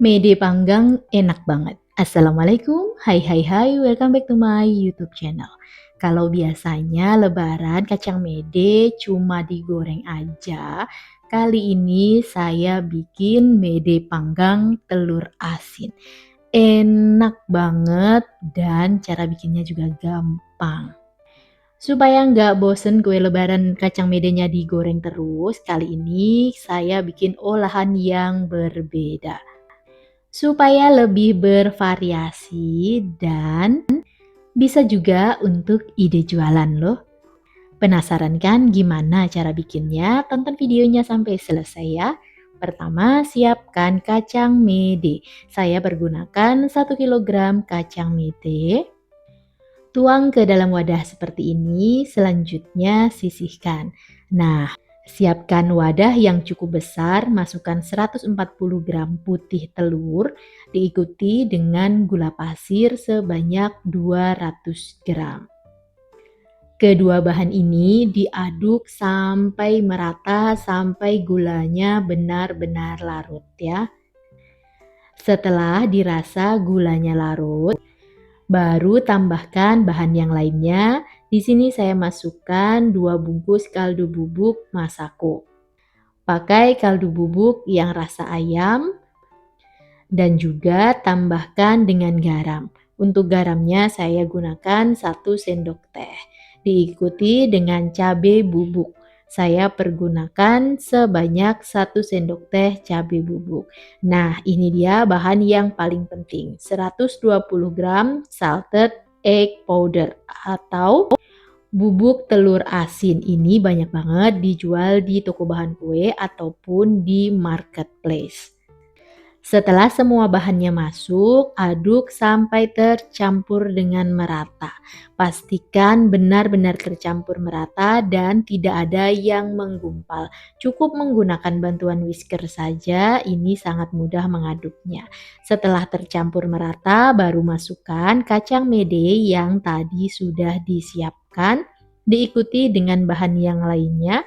Mede panggang enak banget. Assalamualaikum, hai hai hai, welcome back to my YouTube channel. Kalau biasanya lebaran kacang mede cuma digoreng aja, kali ini saya bikin mede panggang telur asin. Enak banget dan cara bikinnya juga gampang. Supaya nggak bosen kue lebaran kacang medenya digoreng terus, kali ini saya bikin olahan yang berbeda supaya lebih bervariasi dan bisa juga untuk ide jualan loh. Penasaran kan gimana cara bikinnya? Tonton videonya sampai selesai ya. Pertama, siapkan kacang mede. Saya pergunakan 1 kilogram kacang mede. Tuang ke dalam wadah seperti ini, selanjutnya sisihkan. Nah, siapkan wadah yang cukup besar, masukkan 140 gram putih telur, diikuti dengan gula pasir sebanyak 200 gram. Kedua bahan ini diaduk sampai merata, sampai gulanya benar-benar larut ya. Setelah dirasa gulanya larut, baru tambahkan bahan yang lainnya. Di sini saya masukkan 2 bungkus kaldu bubuk Masako. Pakai kaldu bubuk yang rasa ayam dan juga tambahkan dengan garam. Untuk garamnya saya gunakan 1 sendok teh. Diikuti dengan cabai bubuk. Saya pergunakan sebanyak 1 sendok teh cabai bubuk. Nah, ini dia bahan yang paling penting. 120 gram salted egg powder atau bubuk telur asin. Ini banyak banget dijual di toko bahan kue ataupun di marketplace. Setelah semua bahannya masuk, aduk sampai tercampur dengan merata. Pastikan benar-benar tercampur merata dan tidak ada yang menggumpal. Cukup menggunakan bantuan whisker saja, ini sangat mudah mengaduknya. Setelah tercampur merata, baru masukkan kacang mede yang tadi sudah disiapkan, diikuti dengan bahan yang lainnya.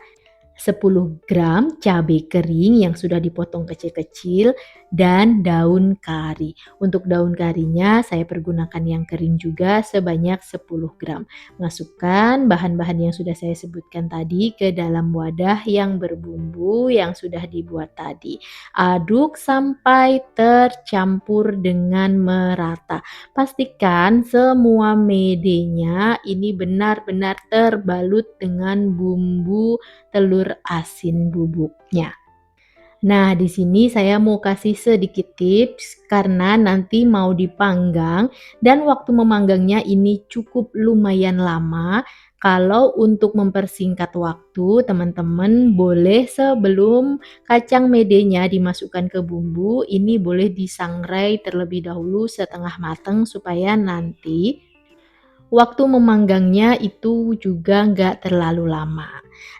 10 gram cabai kering yang sudah dipotong kecil-kecil dan daun kari. Untuk daun karinya saya pergunakan yang kering juga sebanyak 10 gram. Masukkan bahan-bahan yang sudah saya sebutkan tadi ke dalam wadah yang berbumbu yang sudah dibuat tadi. Aduk sampai tercampur dengan merata. Pastikan semua medenya ini benar-benar terbalut dengan bumbu telur asin bubuknya. Nah, di sini saya mau kasih sedikit tips karena nanti mau dipanggang dan waktu memanggangnya ini cukup lumayan lama. Kalau untuk mempersingkat waktu, teman-teman boleh sebelum kacang medenya dimasukkan ke bumbu, ini boleh disangrai terlebih dahulu setengah matang supaya nanti waktu memanggangnya itu juga nggak terlalu lama.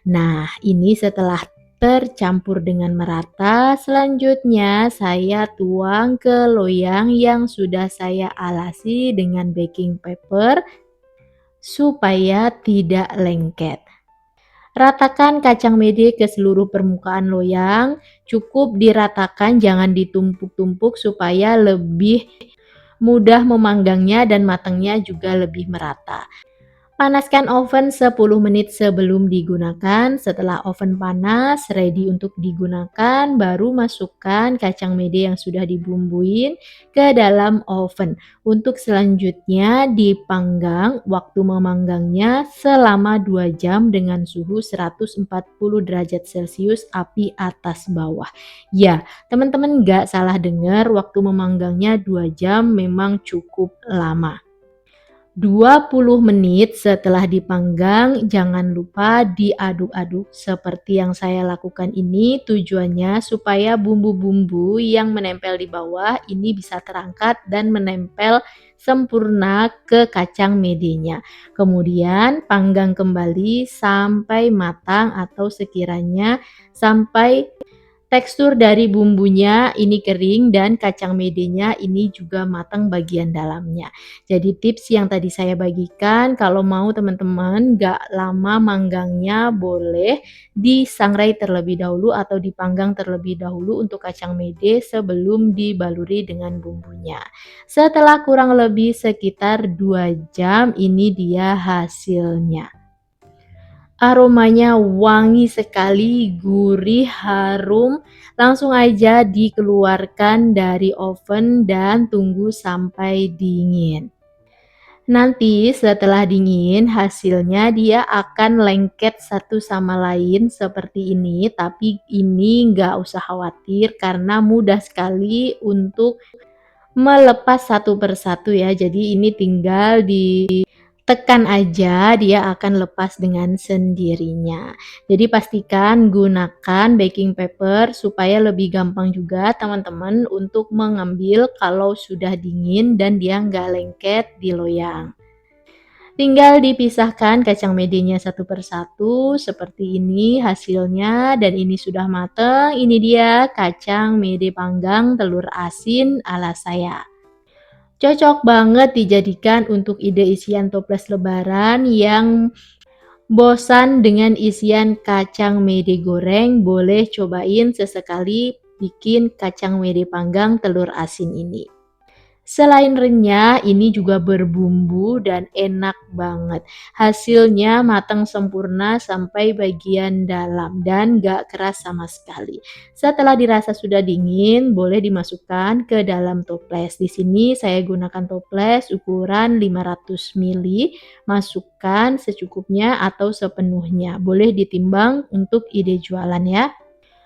Nah, ini setelah tercampur dengan merata, selanjutnya saya tuang ke loyang yang sudah saya alasi dengan baking paper supaya tidak lengket. Ratakan kacang mede ke seluruh permukaan loyang, cukup diratakan jangan ditumpuk-tumpuk supaya lebih mudah memanggangnya dan matangnya juga lebih merata. Panaskan oven 10 menit sebelum digunakan. Setelah oven panas, ready untuk digunakan, baru masukkan kacang mede yang sudah dibumbuin ke dalam oven. Untuk selanjutnya dipanggang, waktu memanggangnya selama 2 jam dengan suhu 140 derajat Celcius api atas bawah. Ya, teman-teman nggak salah dengar, waktu memanggangnya 2 jam memang cukup lama. 20 menit setelah dipanggang, jangan lupa diaduk-aduk seperti yang saya lakukan ini. Tujuannya supaya bumbu-bumbu yang menempel di bawah ini bisa terangkat dan menempel sempurna ke kacang medenya. Kemudian panggang kembali sampai matang atau sekiranya sampai Tekstur dari bumbunya ini kering dan kacang medenya ini juga matang bagian dalamnya. Jadi tips yang tadi saya bagikan kalau mau teman-teman gak lama manggangnya boleh disangrai terlebih dahulu atau dipanggang terlebih dahulu untuk kacang mede sebelum dibaluri dengan bumbunya. Setelah kurang lebih sekitar 2 jam ini dia hasilnya. Aromanya wangi sekali, gurih, harum. Langsung aja dikeluarkan dari oven dan tunggu sampai dingin. Nanti setelah dingin hasilnya dia akan lengket satu sama lain seperti ini, tapi ini nggak usah khawatir karena mudah sekali untuk melepas satu persatu ya. Jadi ini tinggal ditekan aja, dia akan lepas dengan sendirinya. Jadi pastikan gunakan baking paper supaya lebih gampang juga teman-teman untuk mengambil kalau sudah dingin dan dia nggak lengket di loyang. Tinggal dipisahkan kacang medenya satu persatu seperti ini hasilnya dan ini sudah mateng. Ini dia kacang mede panggang telur asin ala saya. Cocok banget dijadikan untuk ide isian toples lebaran yang bosan dengan isian kacang mede goreng, boleh cobain sesekali bikin kacang mede panggang telur asin ini. Selain renyah, ini juga berbumbu dan enak banget. Hasilnya matang sempurna sampai bagian dalam dan gak keras sama sekali. Setelah dirasa sudah dingin, boleh dimasukkan ke dalam toples. Di sini saya gunakan toples ukuran 500 ml. Masukkan secukupnya atau sepenuhnya. Boleh ditimbang untuk ide jualan ya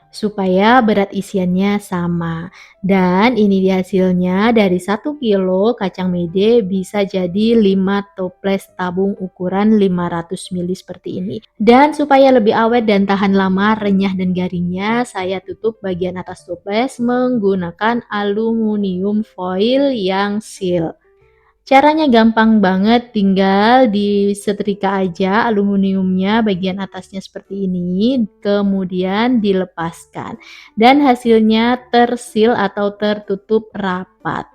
supaya berat isiannya sama. Dan ini dia hasilnya dari 1 kilo kacang mede bisa jadi 5 toples tabung ukuran 500 ml seperti ini. Dan supaya lebih awet dan tahan lama renyah dan garingnya, saya tutup bagian atas toples menggunakan aluminium foil yang seal. Caranya gampang banget, tinggal disetrika aja aluminiumnya bagian atasnya seperti ini, kemudian dilepaskan. Dan hasilnya tersil atau tertutup rapat.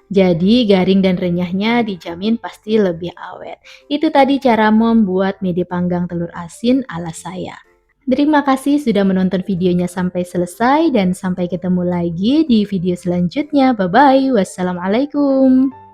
Jadi garing dan renyahnya dijamin pasti lebih awet. Itu tadi cara membuat mede panggang telur asin ala saya. Terima kasih sudah menonton videonya sampai selesai dan sampai ketemu lagi di video selanjutnya. Bye bye. Wassalamualaikum.